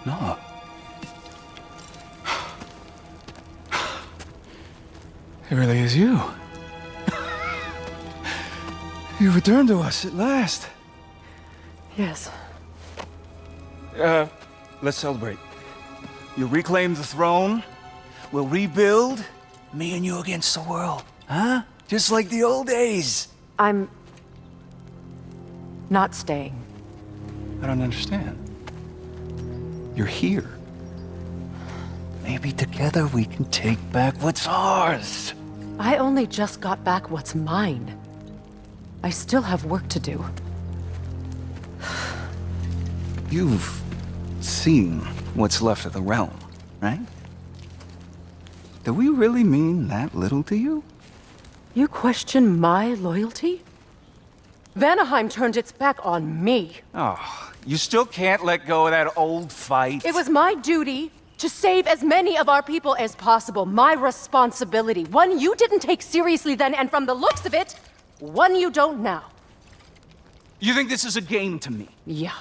No. It really is you. You returned to us at last. Yes. Let's celebrate. You reclaim the throne, we'll rebuild, me and you against the world. Huh? Just like the old days. I'm not staying. I don't understand. You're here. Maybe together we can take back what's ours. I only just got back what's mine. I still have work to do. You've seen what's left of the realm, right? Do we really mean that little to you? You question my loyalty? Vanaheim turned its back on me. Oh, you still can't let go of that old fight? It was my duty to save as many of our people as possible. My responsibility. One you didn't take seriously then, and from the looks of it, one you don't now. You think this is a game to me? Yeah.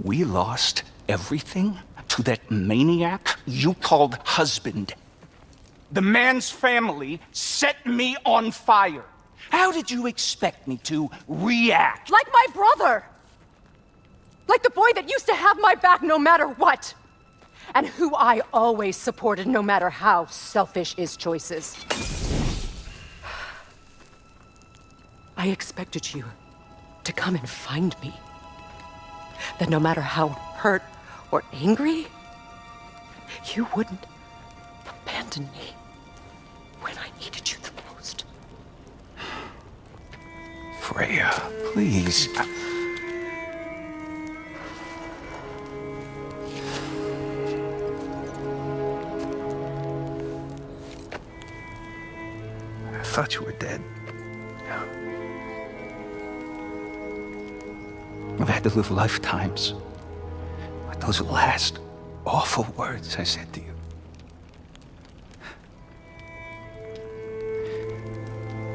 We lost everything to that maniac you called husband. The man's family set me on fire. How did you expect me to react? Like my brother! Like the boy that used to have my back no matter what! And who I always supported no matter how selfish his choices. I expected you to come and find me. That no matter how hurt or angry, you wouldn't abandon me when I needed you the most. Freya, please. I thought you were dead. I've had to live lifetimes with those last awful words I said to you.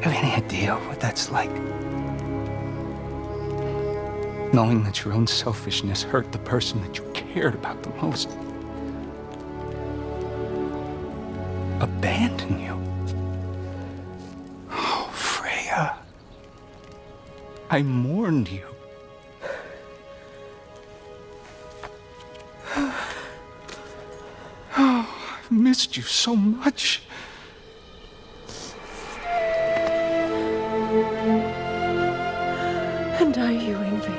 Have any idea what that's like? Knowing that your own selfishness hurt the person that you cared about the most. Abandon you. Oh, Freya. I mourned you. Oh, I've missed you so much. And are you, Ingvi?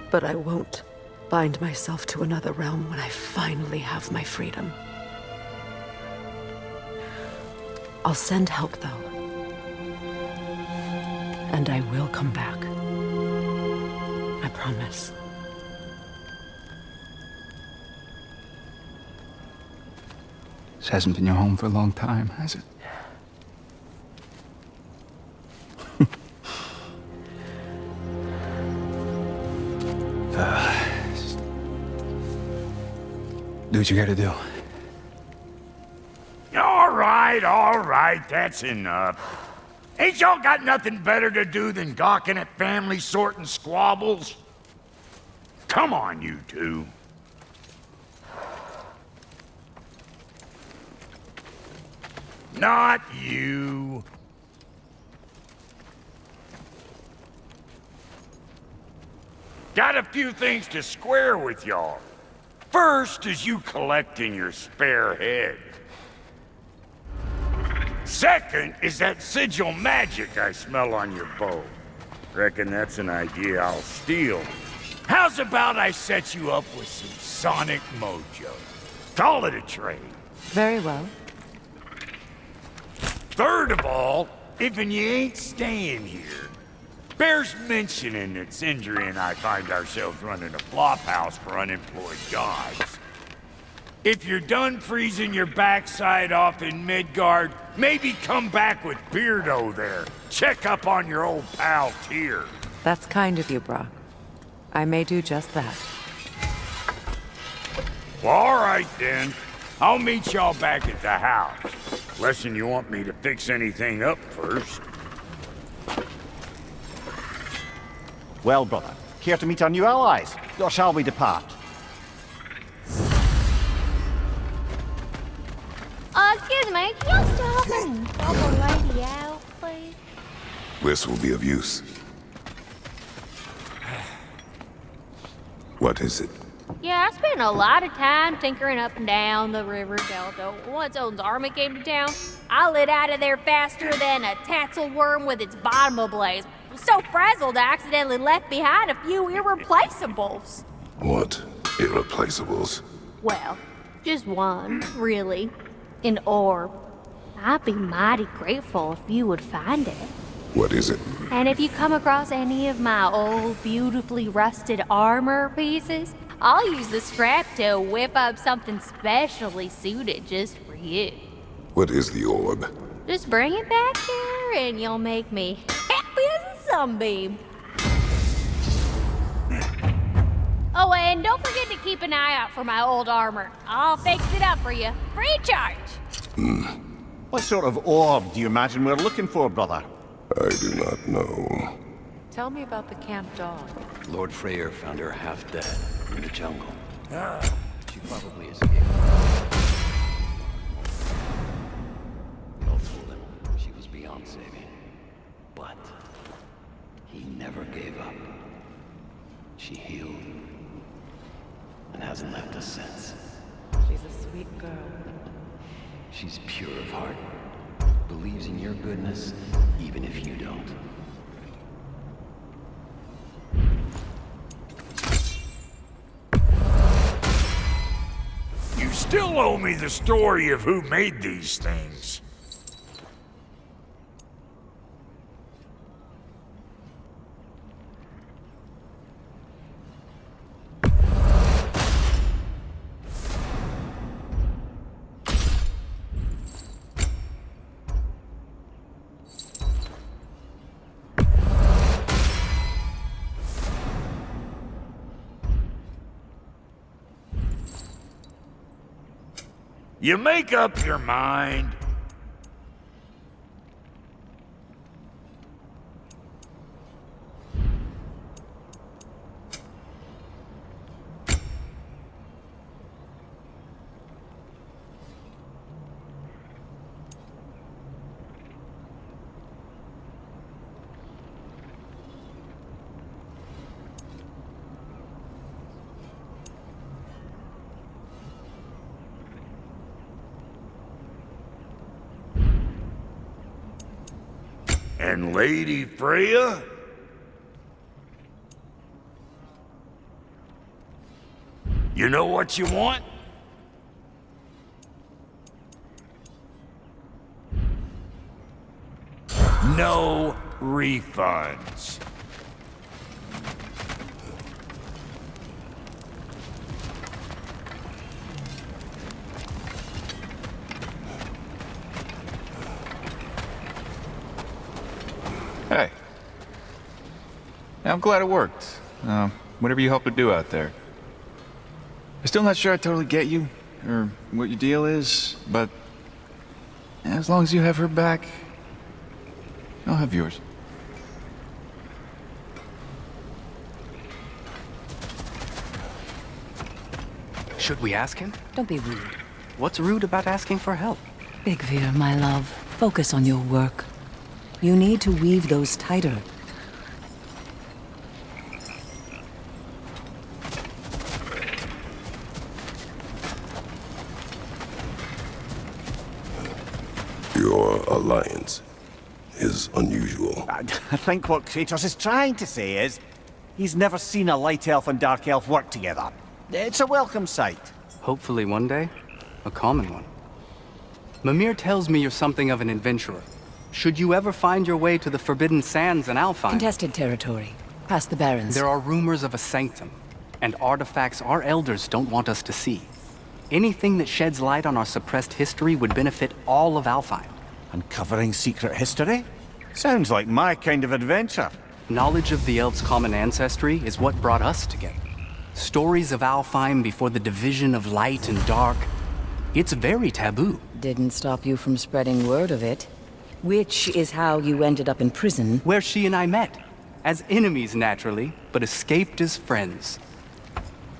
But I won't bind myself to another realm when I finally have my freedom. I'll send help, though. And I will come back. I promise. This hasn't been your home for a long time, has it? Do what you gotta do. All right, that's enough. Ain't y'all got nothing better to do than gawking at family sorting squabbles? Come on, you two. Not you. Got a few things to square with y'all. First is you collecting your spare head. Second is that sigil magic I smell on your bow. Reckon that's an idea I'll steal. How's about I set you up with some sonic mojo? Call it a trade. Very well. Third of all, if you ain't staying here, bears mentioning that Sindri and I find ourselves running a flop house for unemployed gods. If you're done freezing your backside off in Midgard, maybe come back with Beardo there. Check up on your old pal Tyr. That's kind of you, Brock. I may do just that. Well, all right then. I'll meet y'all back at the house. Unless you want me to fix anything up first. Well, brother, care to meet our new allies? Or shall we depart? Excuse me, can you stop and help a lady out, please? This will be of use. What is it? Yeah, I spent a lot of time tinkering up and down the river delta. Once Odin's army came to town, I lit out of there faster than a tassel worm with its bottom ablaze. So frazzled, I accidentally left behind a few irreplaceables. What irreplaceables? Well, just one, really. An orb. I'd be mighty grateful if you would find it. What is it? And if you come across any of my old, beautifully rusted armor pieces, I'll use the scrap to whip up something specially suited just for you. What is the orb? Just bring it back here and you'll make me happy as a sunbeam. Oh, and don't forget to keep an eye out for my old armor. I'll fix it up for you, free of charge. What sort of orb do you imagine we're looking for, brother? I do not know. Tell me about the camp dog. Lord Freyr found her half dead in the jungle. She probably escaped. We all told him she was beyond saving. But he never gave up. She healed and hasn't left us since. She's a sweet girl. She's pure of heart, believes in your goodness, even if you don't. You still owe me the story of who made these things. You make up your mind. And Lady Freya? You know what you want? No refunds. Hey. I'm glad it worked. Whatever you hope to do out there. I'm still not sure I totally get you, or what your deal is, but as long as you have her back, I'll have yours. Should we ask him? Don't be rude. What's rude about asking for help? Big Veer, my love, focus on your work. You need to weave those tighter. Your alliance is unusual. I think what Kratos is trying to say is, he's never seen a light elf and dark elf work together. It's a welcome sight. Hopefully one day, a common one. Mimir tells me you're something of an adventurer. Should you ever find your way to the Forbidden Sands in Alfheim, Contested territory. Past the Barrens. there are rumors of a sanctum, and artifacts our elders don't want us to see. Anything that sheds light on our suppressed history would benefit all of Alfheim. Uncovering secret history? Sounds like my kind of adventure. Knowledge of the elves' common ancestry is what brought us together. Stories of Alfheim before the division of light and dark. It's very taboo. Didn't stop you from spreading word of it. Which is how you ended up in prison. Where she and I met. As enemies, naturally, but escaped as friends.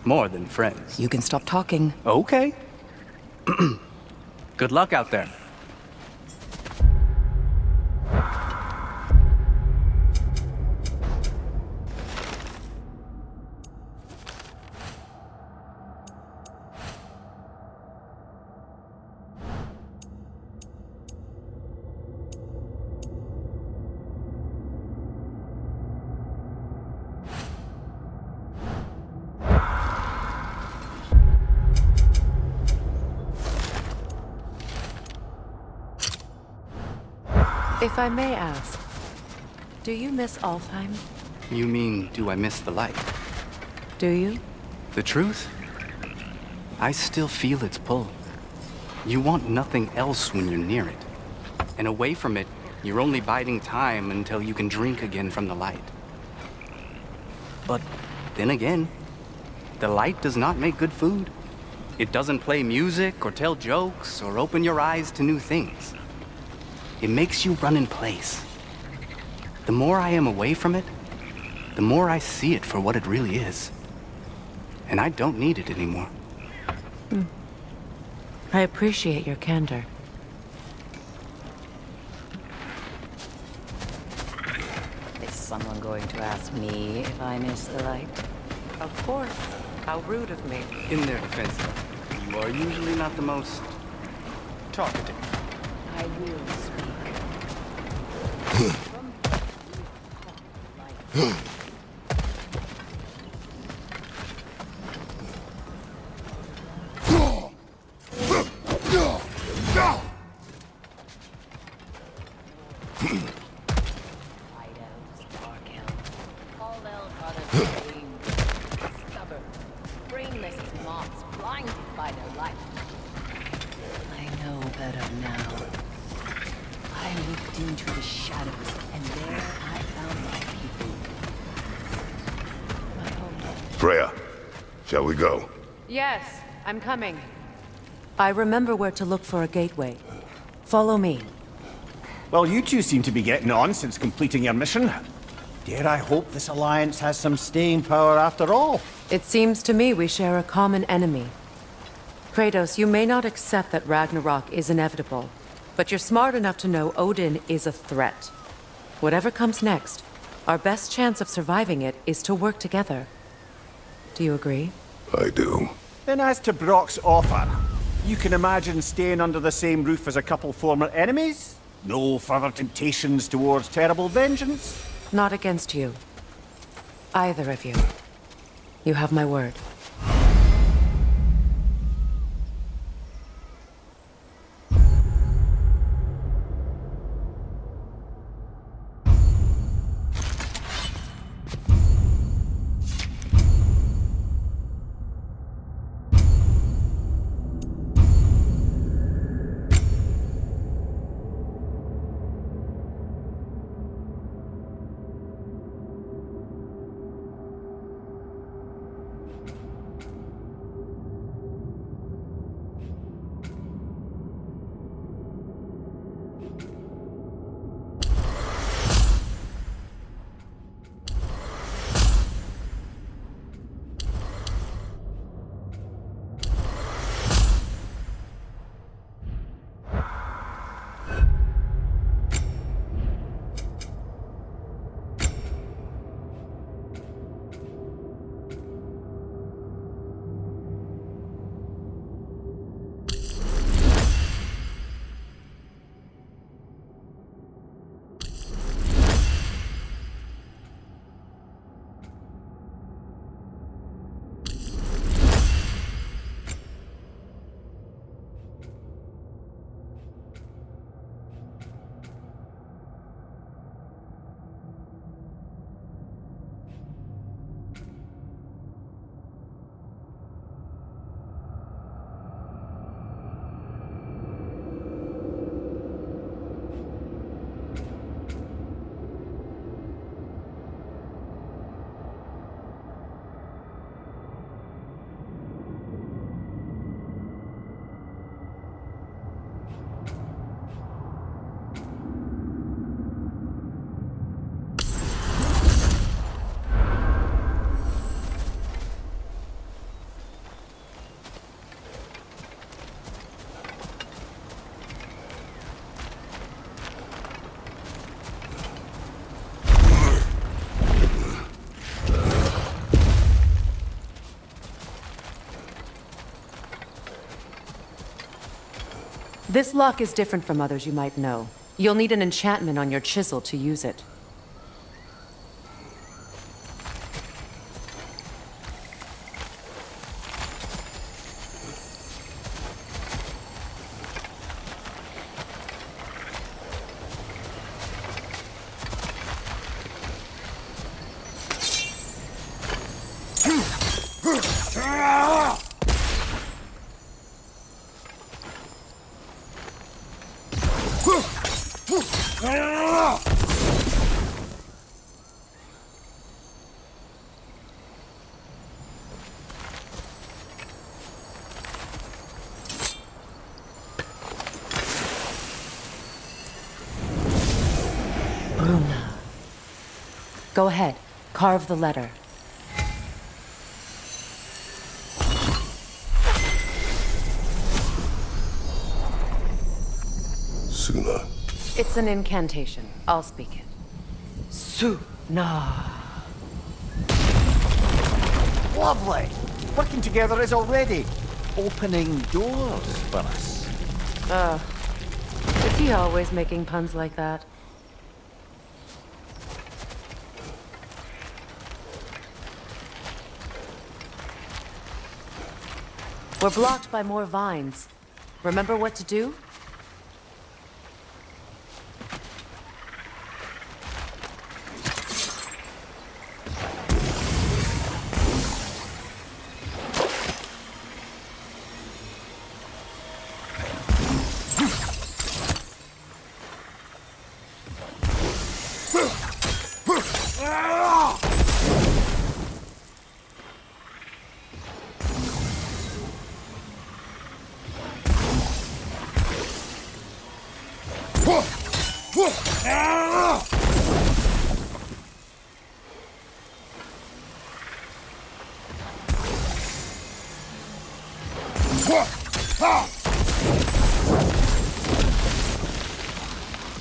More than friends. You can stop talking. Okay. Good luck out there. If I may ask, do you miss Alfheim? You mean, do I miss the light? Do you? The truth? I still feel its pull. You want nothing else when you're near it. And away from it, you're only biding time until you can drink again from the light. But then again, the light does not make good food. It doesn't play music or tell jokes or open your eyes to new things. It makes you run in place. The more I am away from it, the more I see it for what it really is. And I don't need it anymore. I appreciate your candor. Is someone going to ask me if I miss the light? Of course. How rude of me. In their defense, you are usually not the most talkative. I will speak. Freya, shall we go? Yes, I'm coming. I remember where to look for a gateway. Follow me. Well, you two seem to be getting on since completing your mission. Dare I hope this alliance has some staying power after all? It seems to me we share a common enemy. Kratos, you may not accept that Ragnarok is inevitable, but you're smart enough to know Odin is a threat. Whatever comes next, our best chance of surviving it is to work together. Do you agree? I do. Then as to Brock's offer, you can imagine staying under the same roof as a couple former enemies? No further temptations towards terrible vengeance? Not against you. Either of you. You have my word. This lock is different from others you might know. You'll need an enchantment on your chisel to use it. Bruna. Go ahead. Carve the letter. Suna. It's an incantation. I'll speak it. Suna. Lovely! Working together is already opening doors for us. Is he always making puns like that? We're blocked by more vines. Remember what to do?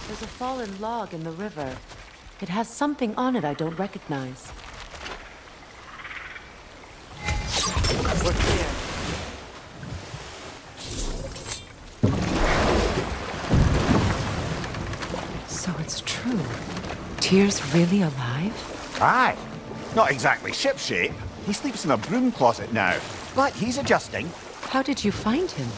There's a fallen log in the river. It has something on it I don't recognize. We're clear. So it's true. Tyr's really alive? Aye. Not exactly shipshape. He sleeps in a broom closet now. But he's adjusting. How did you find him?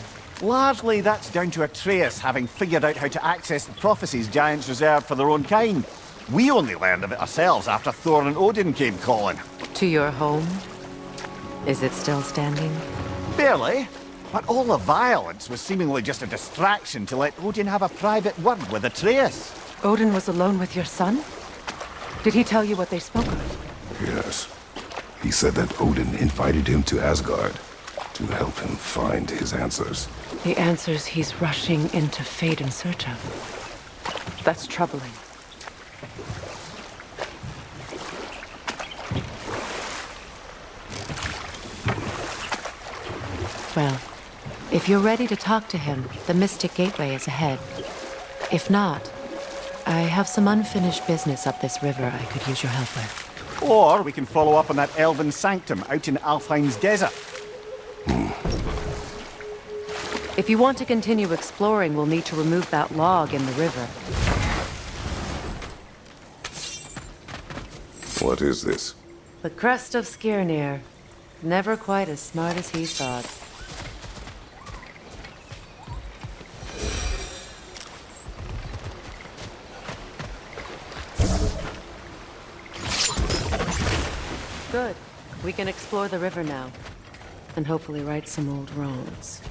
Largely, that's down to Atreus having figured out how to access the prophecies giants reserved for their own kind. We only learned of it ourselves after Thor and Odin came calling. To your home? Is it still standing? Barely. But all the violence was seemingly just a distraction to let Odin have a private word with Atreus. Odin was alone with your son? Did he tell you what they spoke of? Yes. He said that Odin invited him to Asgard to help him find his answers. The answers he's rushing into fate in search of. That's troubling. Well, if you're ready to talk to him, the Mystic Gateway is ahead. If not, I have some unfinished business up this river I could use your help with. Or we can follow up on that elven sanctum out in Alfheim's desert. If you want to continue exploring, we'll need to remove that log in the river. What is this? The crest of Skirnir. Never quite as smart as he thought. Good. We can explore the river now. And hopefully right some old wrongs.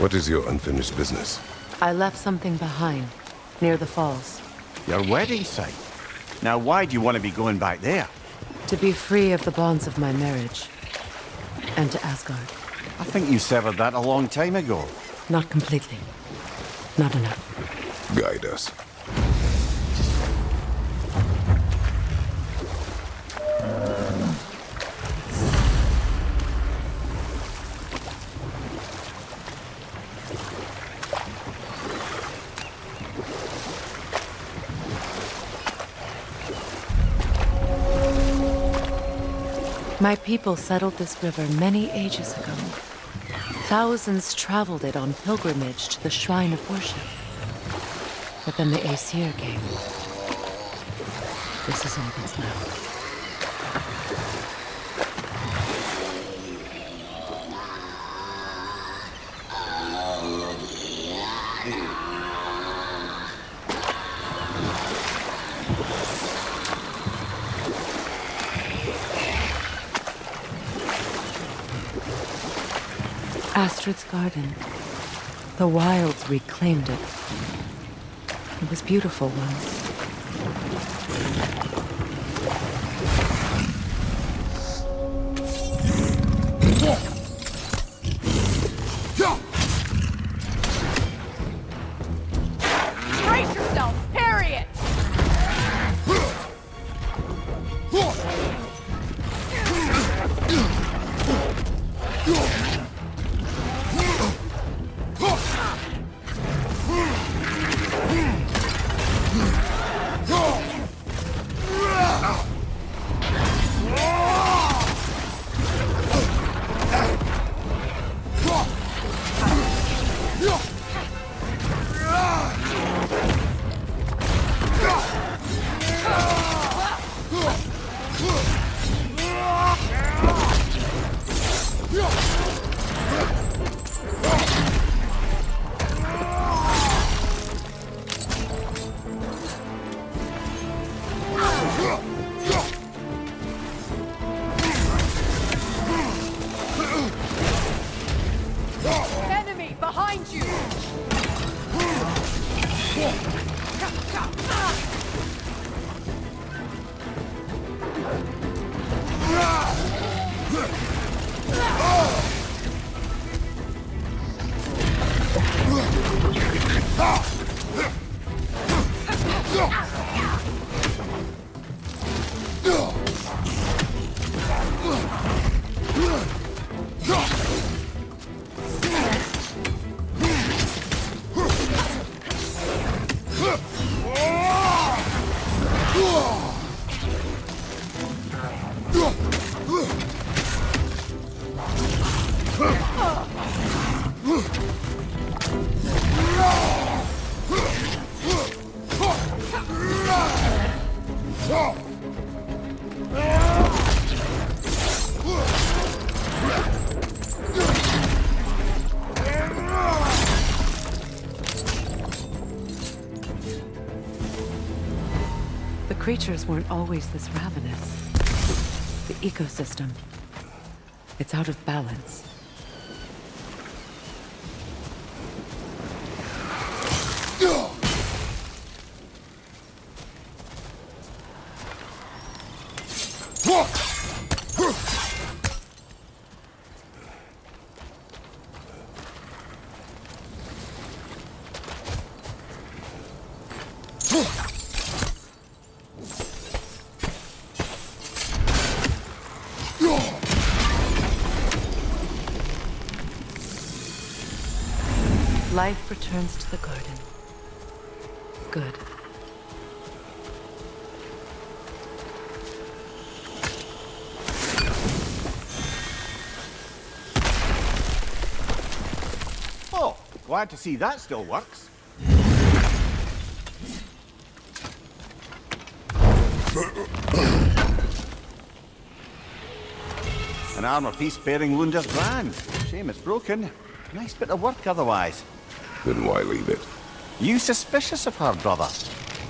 What is your unfinished business? I left something behind, near the falls. Your wedding site. Now, why do you want to be going back there? To be free of the bonds of my marriage. And to Asgard. I think you severed that a long time ago. Not completely. Not enough. Guide us. My people settled this river many ages ago. Thousands traveled it on pilgrimage to the shrine of worship. But then the Aesir came. This is all that's left. Astrid's garden. The wilds reclaimed it. It was beautiful once. Brace yourself! Parry it! Enemy behind you! The creatures weren't always this ravenous. The ecosystem. It's out of balance. Life returns to the garden. Good. Oh, glad to see that still works. An armor-piece bearing Lunda's brand. Shame it's broken. Nice bit of work otherwise. Then why leave it? You suspicious of her, brother?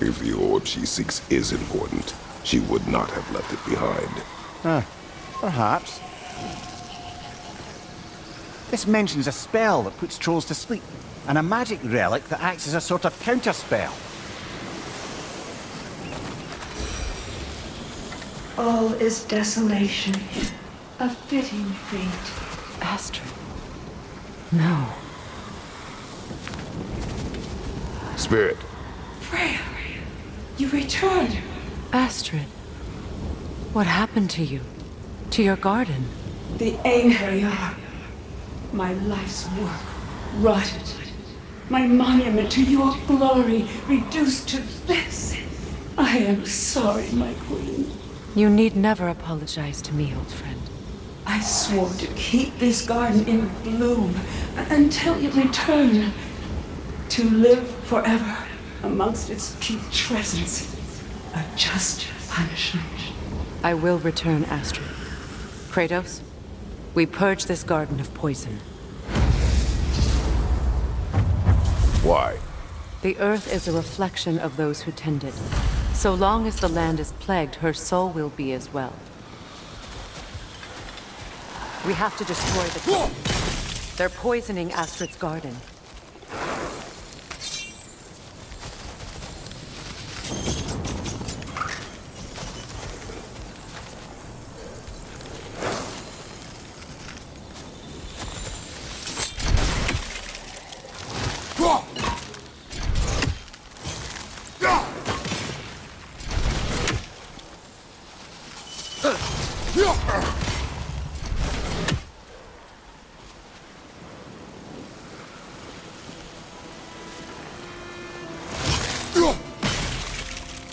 If the orb she seeks is important, she would not have left it behind. Perhaps. This mentions a spell that puts trolls to sleep, and a magic relic that acts as a sort of counterspell. All is desolation, a fitting fate. Astrid. No. Spirit. Freya, you returned. Astrid. What happened to you? To your garden? The Einherjar. My life's work rotted. My monument to your glory reduced to this. I am sorry, my queen. You need never apologize to me, old friend. I swore to keep this garden in bloom until you return. To live forever amongst its putrescence. A just punishment. I will return, Astrid. Kratos, we purge this garden of poison. Why? The earth is a reflection of those who tend it. So long as the land is plagued, her soul will be as well. We have to destroy the... They're poisoning Astrid's garden.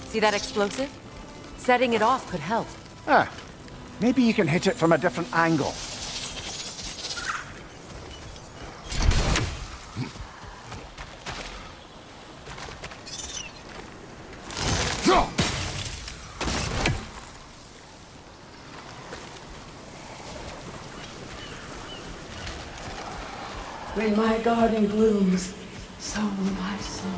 See that explosive? Setting it off could help. Ah, maybe you can hit it from a different angle. When my garden blooms, so will my soul.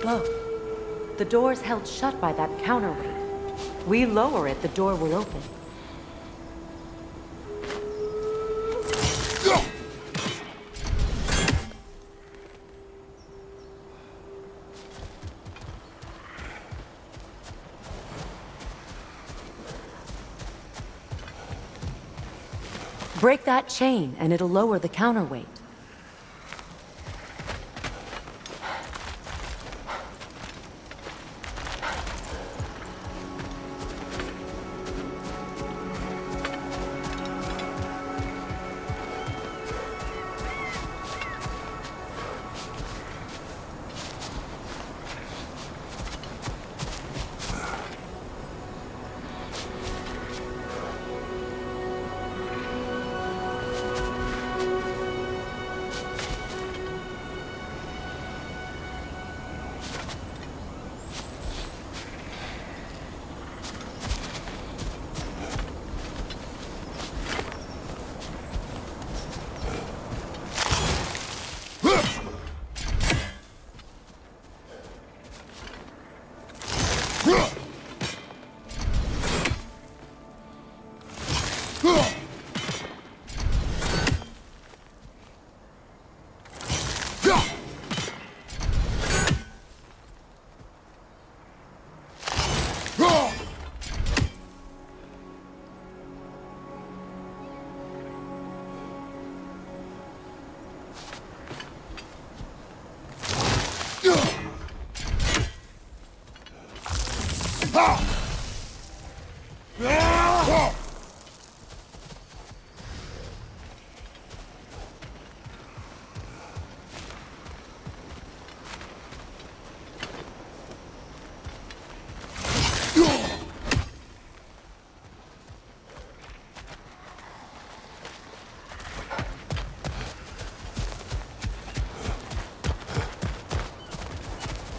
Look, the door's held shut by that counterweight. We lower it, the door will open. Break that chain, and it'll lower the counterweight.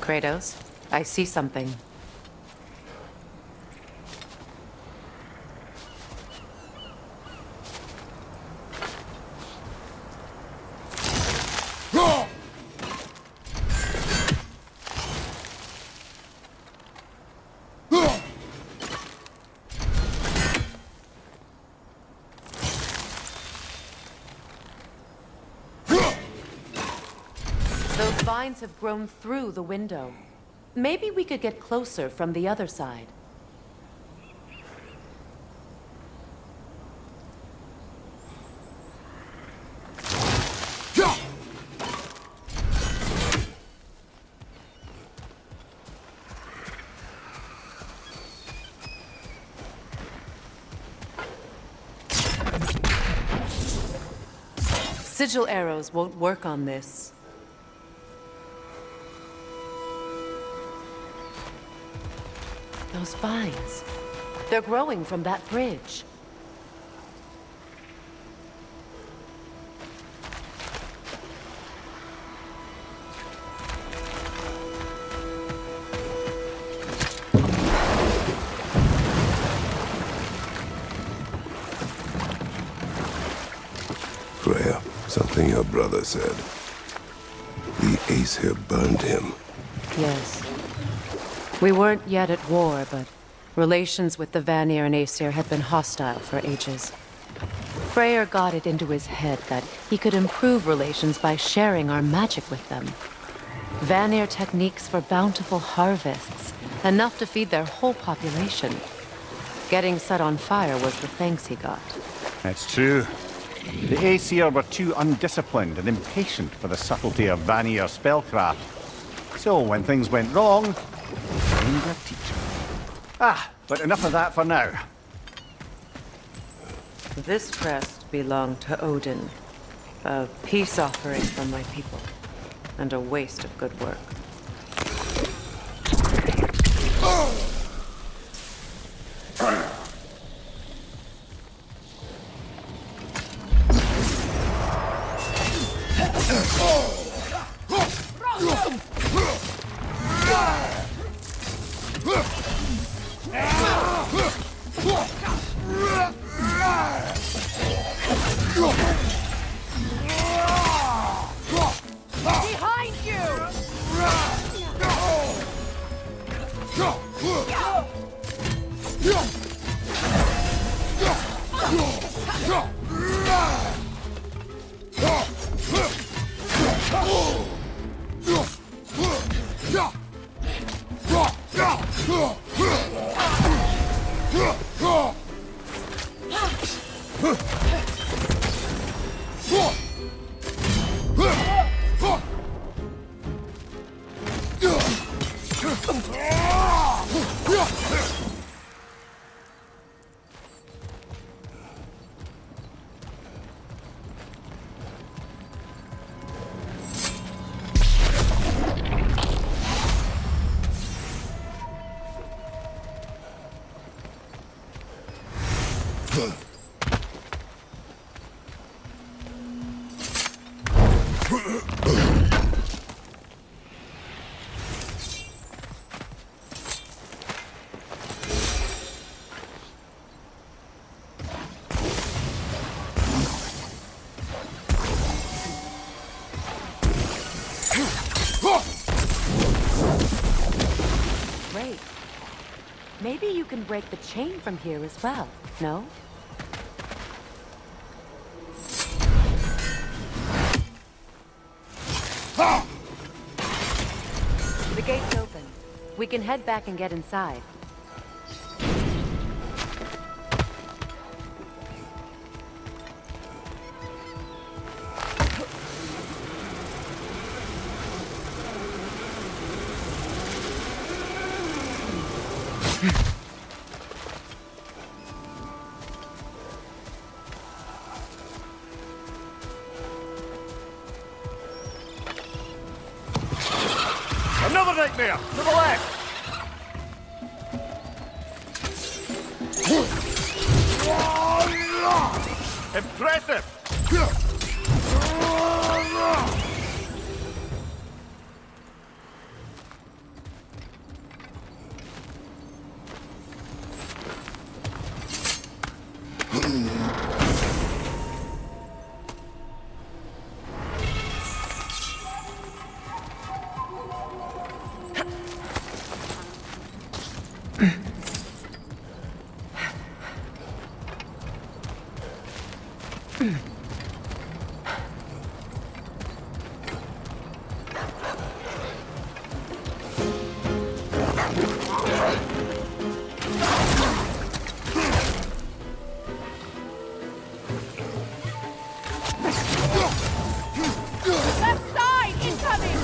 Kratos, I see something. Those vines have grown through the window. Maybe we could get closer from the other side. Sigil arrows won't work on this. Those vines. They're growing from that bridge. Freya, something your brother said. The Aesir burned him. Yes. We weren't yet at war, but relations with the Vanir and Aesir had been hostile for ages. Freyr got it into his head that he could improve relations by sharing our magic with them. Vanir techniques for bountiful harvests, enough to feed their whole population. Getting set on fire was the thanks he got. It's true. The Aesir were too undisciplined and impatient for the subtlety of Vanir spellcraft. So when things went wrong, find a teacher. But enough of that for now. This crest belonged to Odin. A peace offering from my people. And a waste of good work. Behind you! Great. Maybe you can break the chain from here as well, no? The gate's open. We can head back and get inside. Nightmare! To the left! Impressive! Left side, incoming!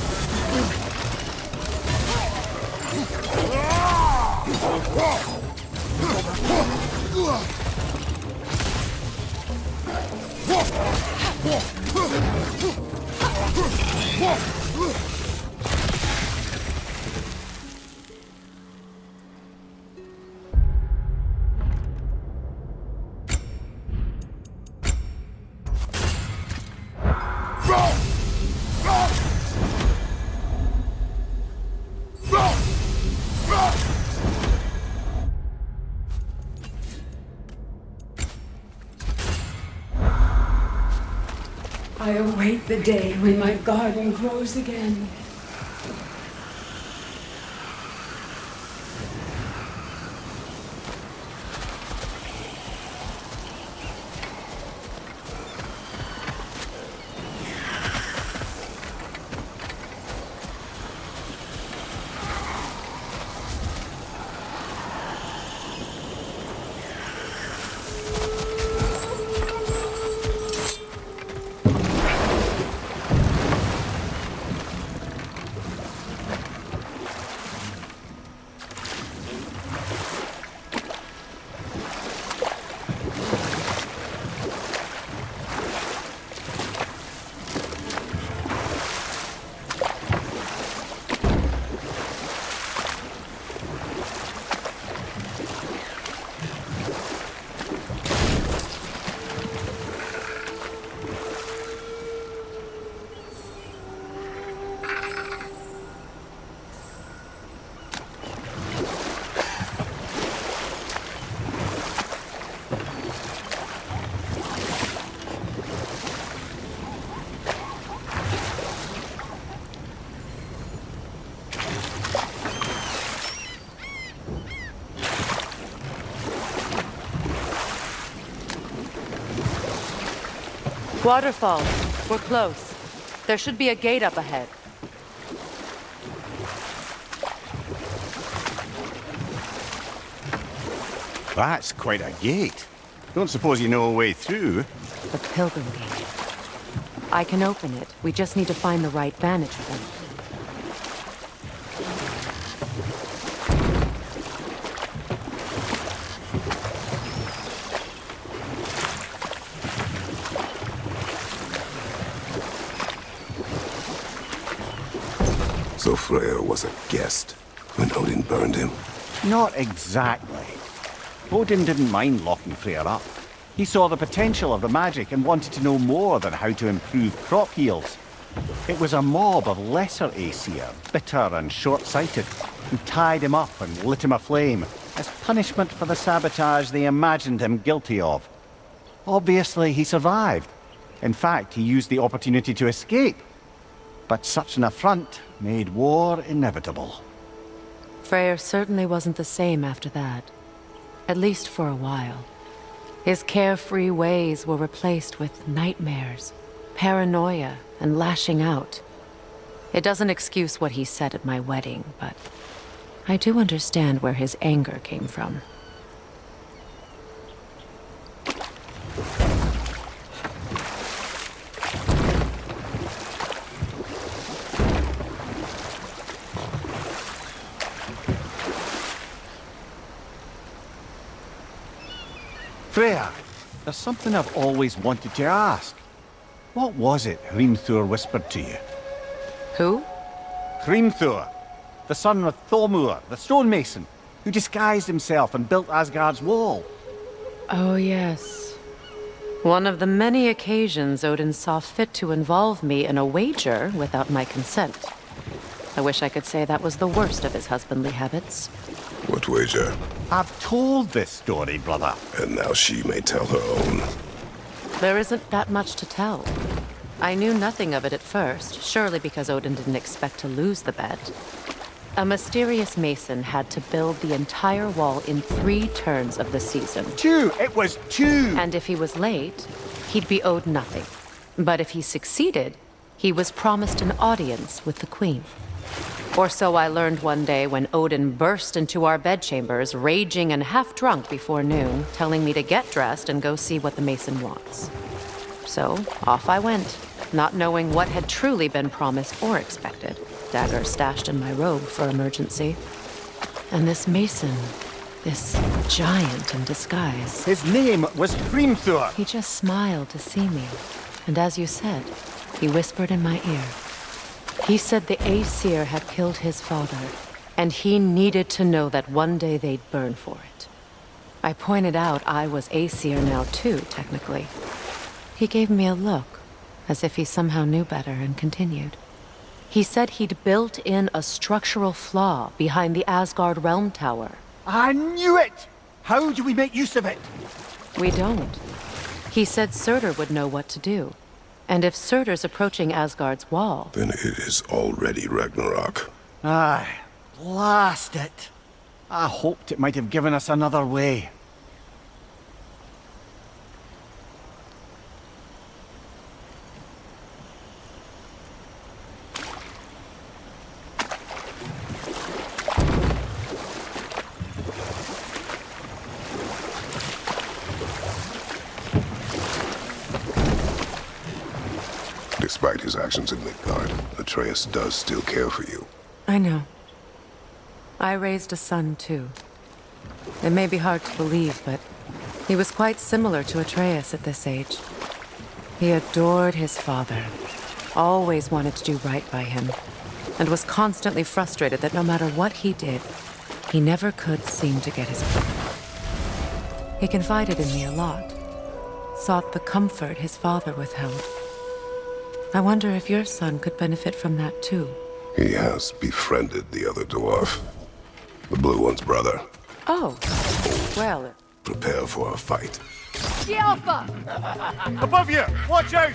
I await the day when my garden grows again. Waterfalls. We're close. There should be a gate up ahead. That's quite a gate. Don't suppose you know a way through? The Pilgrim Gate. I can open it. We just need to find the right vantage point. So Freyr was a guest when Odin burned him. Not exactly. Odin didn't mind locking Freyr up. He saw the potential of the magic and wanted to know more than how to improve crop yields. It was a mob of lesser Aesir, bitter and short-sighted, who tied him up and lit him aflame as punishment for the sabotage they imagined him guilty of. Obviously, he survived. In fact, he used the opportunity to escape. But such an affront made war inevitable. Freyr certainly wasn't the same after that. At least for a while. His carefree ways were replaced with nightmares, paranoia, and lashing out. It doesn't excuse what he said at my wedding, but I do understand where his anger came from. Freya, there's something I've always wanted to ask. What was it Hrimthur whispered to you? Who? Hrimthur, the son of Thormur, the stonemason, who disguised himself and built Asgard's wall. Oh, yes. One of the many occasions Odin saw fit to involve me in a wager without my consent. I wish I could say that was the worst of his husbandly habits. What wager? I've told this story, brother. And now she may tell her own. There isn't that much to tell. I knew nothing of it at first, surely because Odin didn't expect to lose the bet. A mysterious mason had to build the entire wall in 3 turns of the season. 2! It was 2! And if he was late, he'd be owed nothing. But if he succeeded, he was promised an audience with the queen. Or so I learned one day when Odin burst into our bedchambers, raging and half-drunk before noon, telling me to get dressed and go see what the mason wants. So, off I went, not knowing what had truly been promised or expected, dagger stashed in my robe for emergency. And this mason, this giant in disguise... His name was Hrimthur. He just smiled to see me, and as you said, he whispered in my ear. He said the Aesir had killed his father, and he needed to know that one day they'd burn for it. I pointed out I was Aesir now too, technically. He gave me a look, as if he somehow knew better, and continued. He said he'd built in a structural flaw behind the Asgard Realm Tower. I knew it! How do we make use of it? We don't. He said Surtur would know what to do. And if Surtur's approaching Asgard's wall... Then it is already Ragnarok. Aye, blast it. I hoped it might have given us another way. Despite his actions in Midgard, Atreus does still care for you. I know. I raised a son, too. It may be hard to believe, but he was quite similar to Atreus at this age. He adored his father, always wanted to do right by him, and was constantly frustrated that no matter what he did, he never could seem to get his way. He confided in me a lot, sought the comfort his father withheld. I wonder if your son could benefit from that, too. He has befriended the other dwarf. The blue one's brother. Oh, well... Prepare for a fight. The Alpha! Above you! Watch out!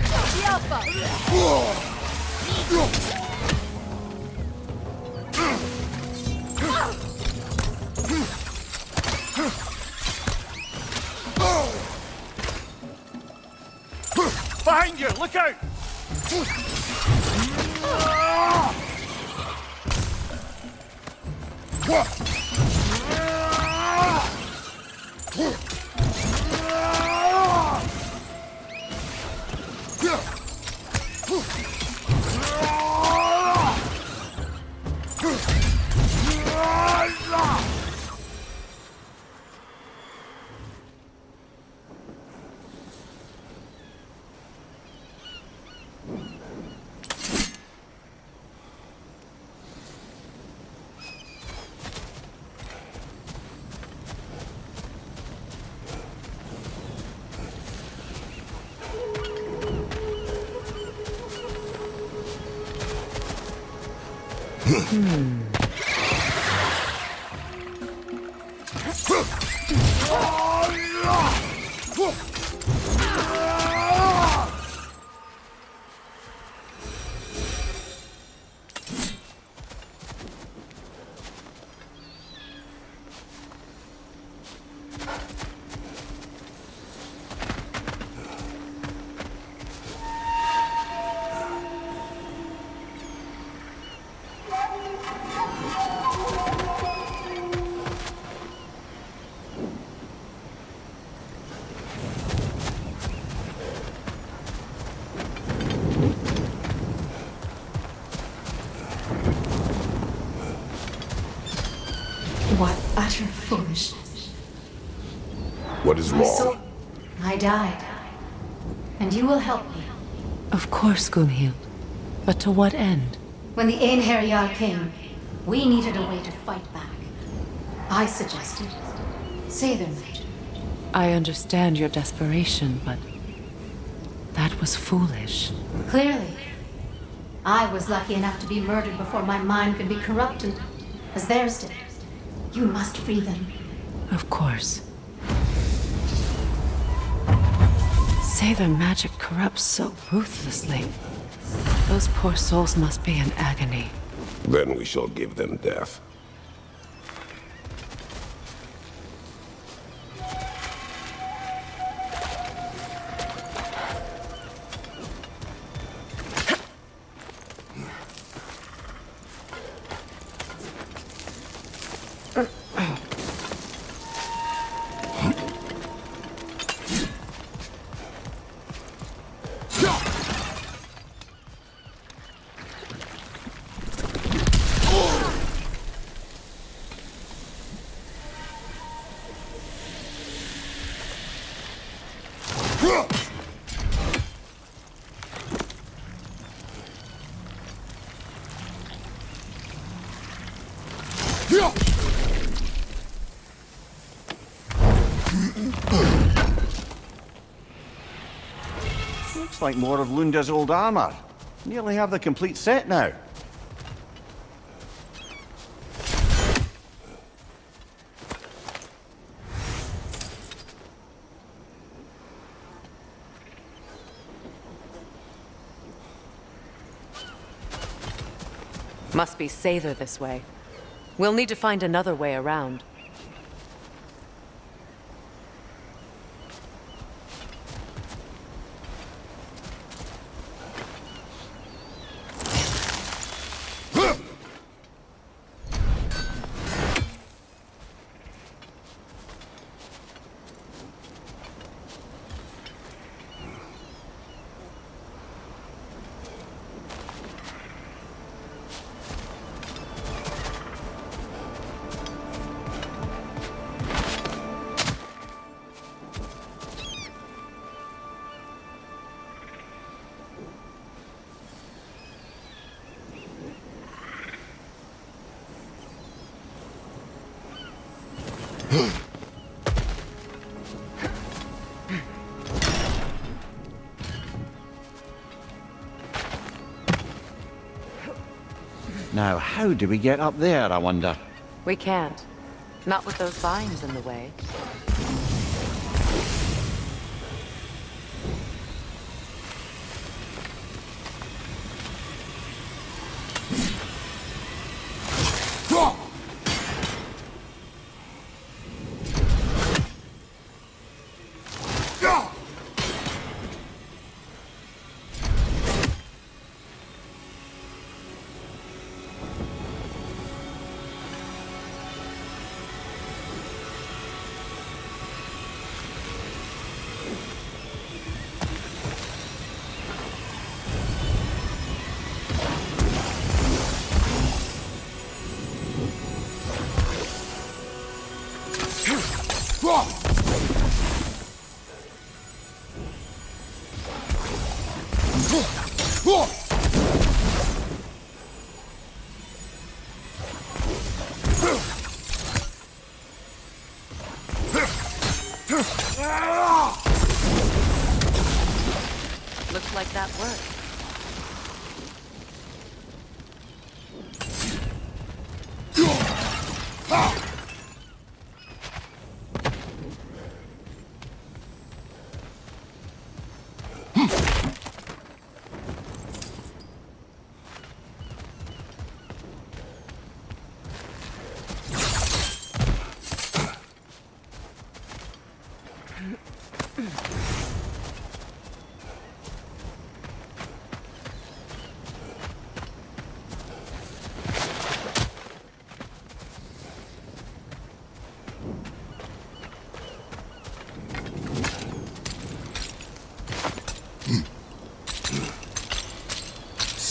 The Alpha! Behind you! Look out! What utter foolishness. What is My wrong? soul, I died. And you will help me. Of course, Gunhild. But to what end? When the Einherjar came, we needed a way to fight back. I suggested Seidr magic. I understand your desperation, but that was foolish. Clearly. I was lucky enough to be murdered before my mind could be corrupted, as theirs did. You must free them. Of course. Seidr magic corrupts so ruthlessly. Those poor souls must be in agony. Then we shall give them death. Looks like more of Lunda's old armor. Nearly have the complete set now. Must be Seidr this way. We'll need to find another way around. Now, how do we get up there, I wonder? We can't. Not with those vines in the way. Looks like that worked.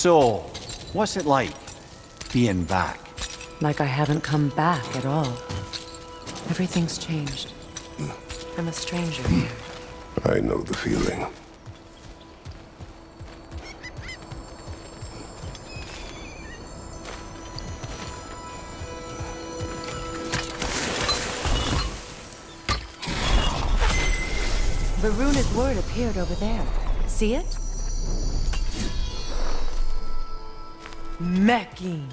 So, what's it like, being back? Like I haven't come back at all. Everything's changed. I'm a stranger here. I know the feeling. The runic word appeared over there. See it? Mecking.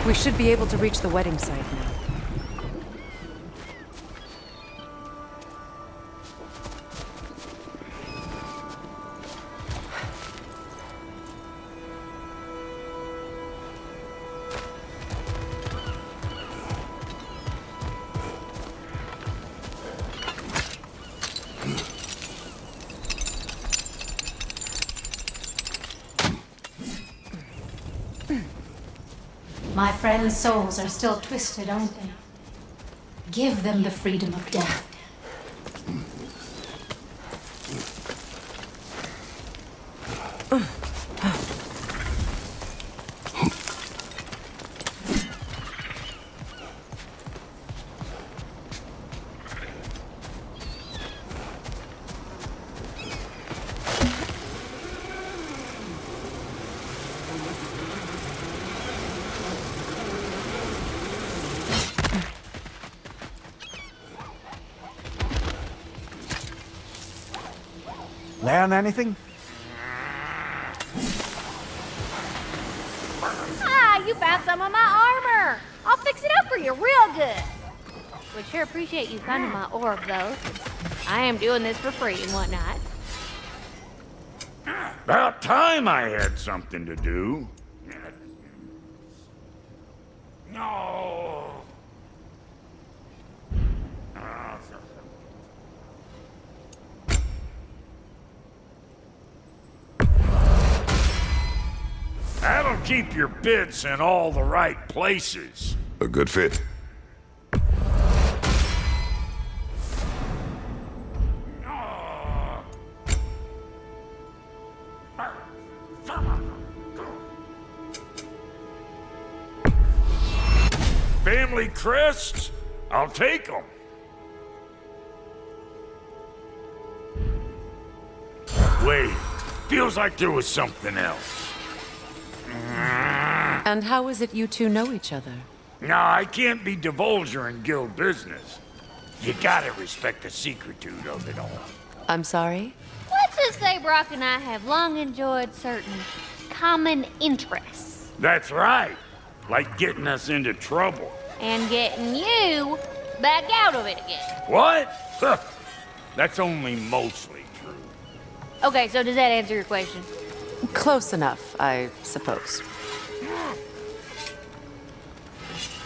We should be able to reach the wedding site now. My friends' souls are still twisted, aren't they? Give them the freedom of death. Learn anything? Ah, you found some of my armor. I'll fix it up for you real good. Would sure appreciate you finding my orb, though. I am doing this for free and whatnot. About time I had something to do. No. That'll keep your bits in all the right places. A good fit. Family crests? I'll take them. Wait, feels like there was something else. And how is it you two know each other? No, I can't be divulger in guild business. You gotta respect the secretude of it all. I'm sorry? Let's just say Brock and I have long enjoyed certain common interests. That's right. Like getting us into trouble. And getting you back out of it again. What? Huh. That's only mostly true. Okay, so does that answer your question? Close enough, I suppose.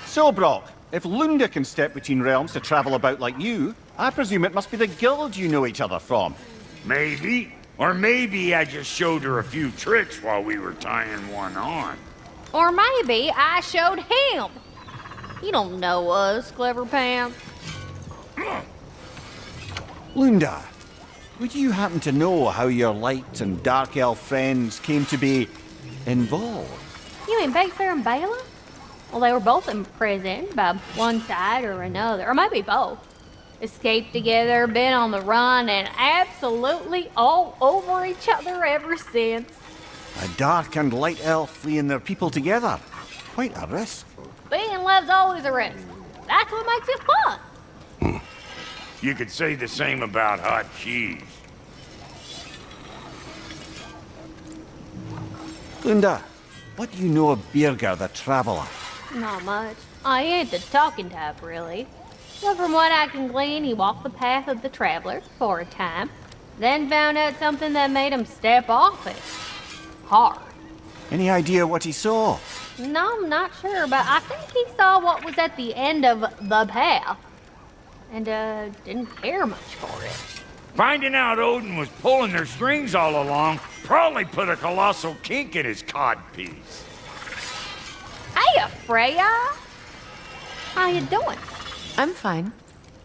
So, Brock, if Lunda can step between realms to travel about like you, I presume it must be the guild you know each other from. Maybe. Or maybe I just showed her a few tricks while we were tying one on. Or maybe I showed him. You don't know us, Clever Pants. Lunda, would you happen to know how your light and dark elf friends came to be involved? You mean Baker and Bela? Well, they were both imprisoned by one side or another, or maybe both. Escaped together, been on the run, and absolutely all over each other ever since. A dark and light elf fleeing their people together. Quite a risk. Being in love's always a risk. That's what makes it fun. You could say the same about hot cheese. Lunda, what do you know of Birger the Traveler? Not much. I ain't the talking type, really. But from what I can glean, he walked the path of the traveler for a time, then found out something that made him step off it. Hard. Any idea what he saw? No, I'm not sure, but I think he saw what was at the end of the path. And, didn't care much for it. Finding out Odin was pulling their strings all along probably put a colossal kink in his codpiece. Hey, Freya! How you doing? I'm fine.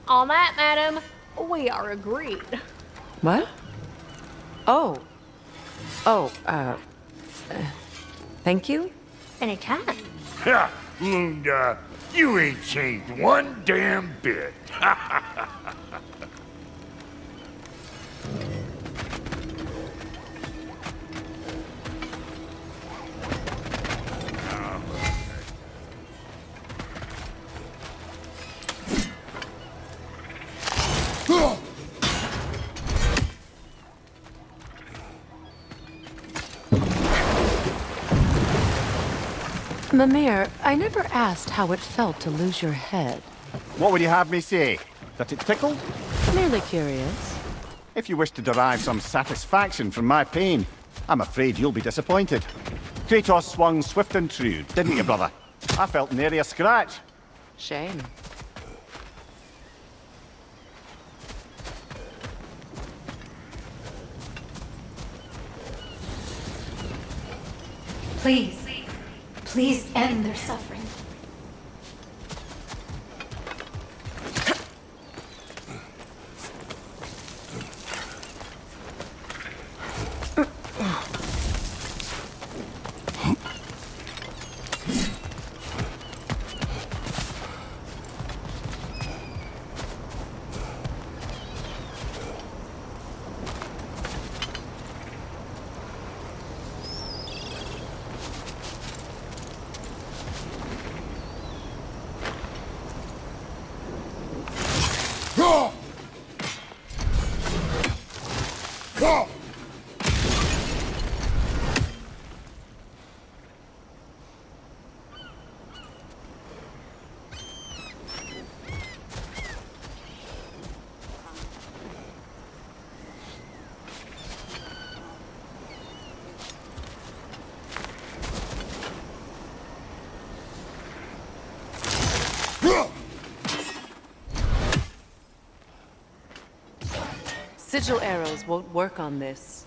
On that, madam, we are agreed. What? Oh. Thank you? Anytime. Ha! Lunda, you ain't changed one damn bit. Mimir, I never asked how it felt to lose your head. What would you have me say? That it tickled? Merely curious. If you wish to derive some satisfaction from my pain, I'm afraid you'll be disappointed. Kratos swung swift and true, didn't you, brother? I felt nary a scratch. Shame. Please. Please end their suffering. Sigil arrows won't work on this.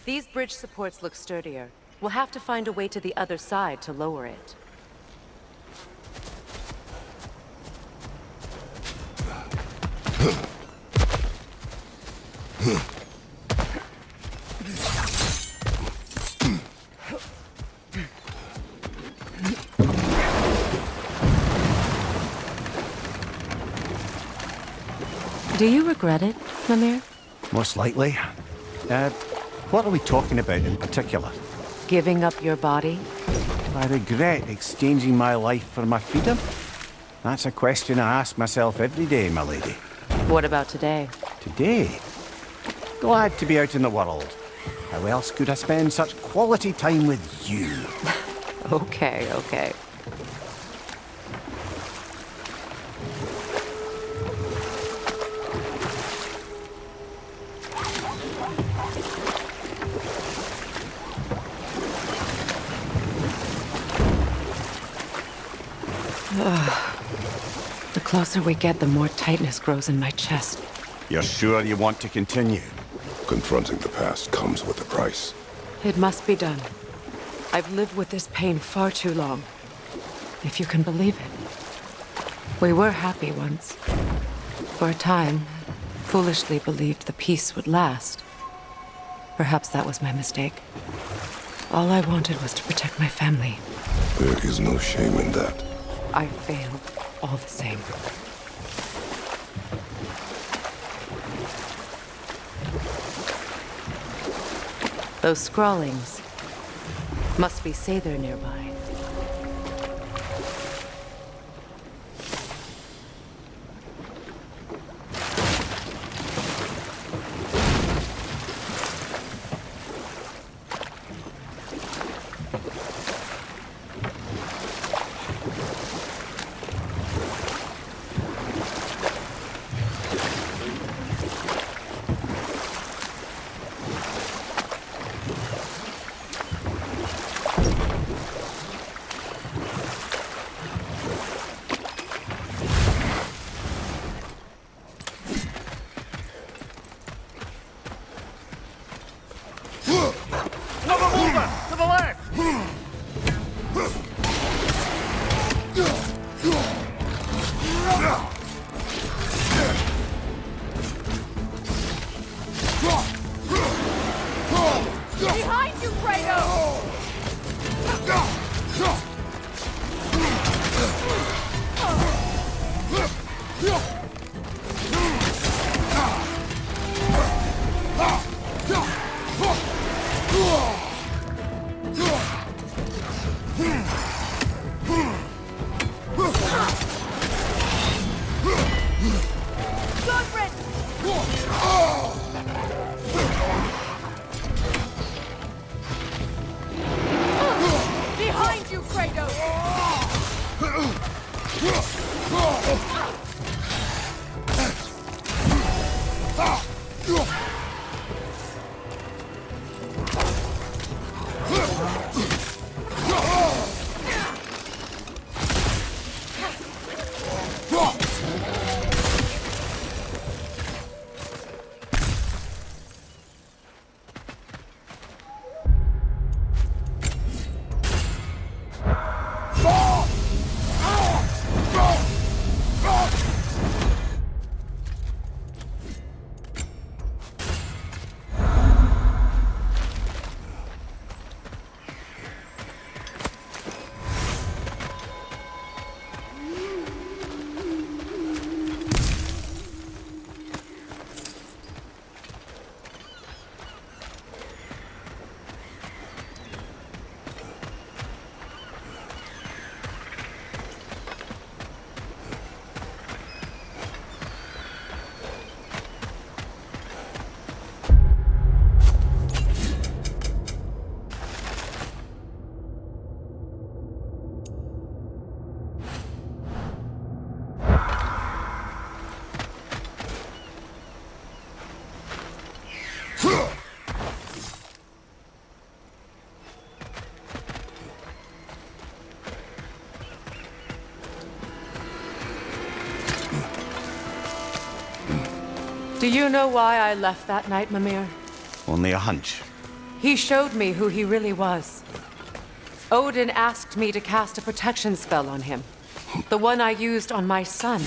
These bridge supports look sturdier. We'll have to find a way to the other side to lower it. Do you regret it, Mimir? Most likely. What are we talking about in particular? Giving up your body? Do I regret exchanging my life for my freedom? That's a question I ask myself every day, my lady. What about today? Today? Glad to be out in the world. How else could I spend such quality time with you? Okay, okay. The closer we get, the more tightness grows in my chest. You're sure you want to continue? Confronting the past comes with a price. It must be done. I've lived with this pain far too long. If you can believe it. We were happy once. For a time, foolishly believed the peace would last. Perhaps that was my mistake. All I wanted was to protect my family. There is no shame in that. I failed, all the same. Those scrawlings must be Sather nearby. Kratos! Behind you, Kratos! Do you know why I left that night, Mimir? Only a hunch. He showed me who he really was. Odin asked me to cast a protection spell on him. The one I used on my son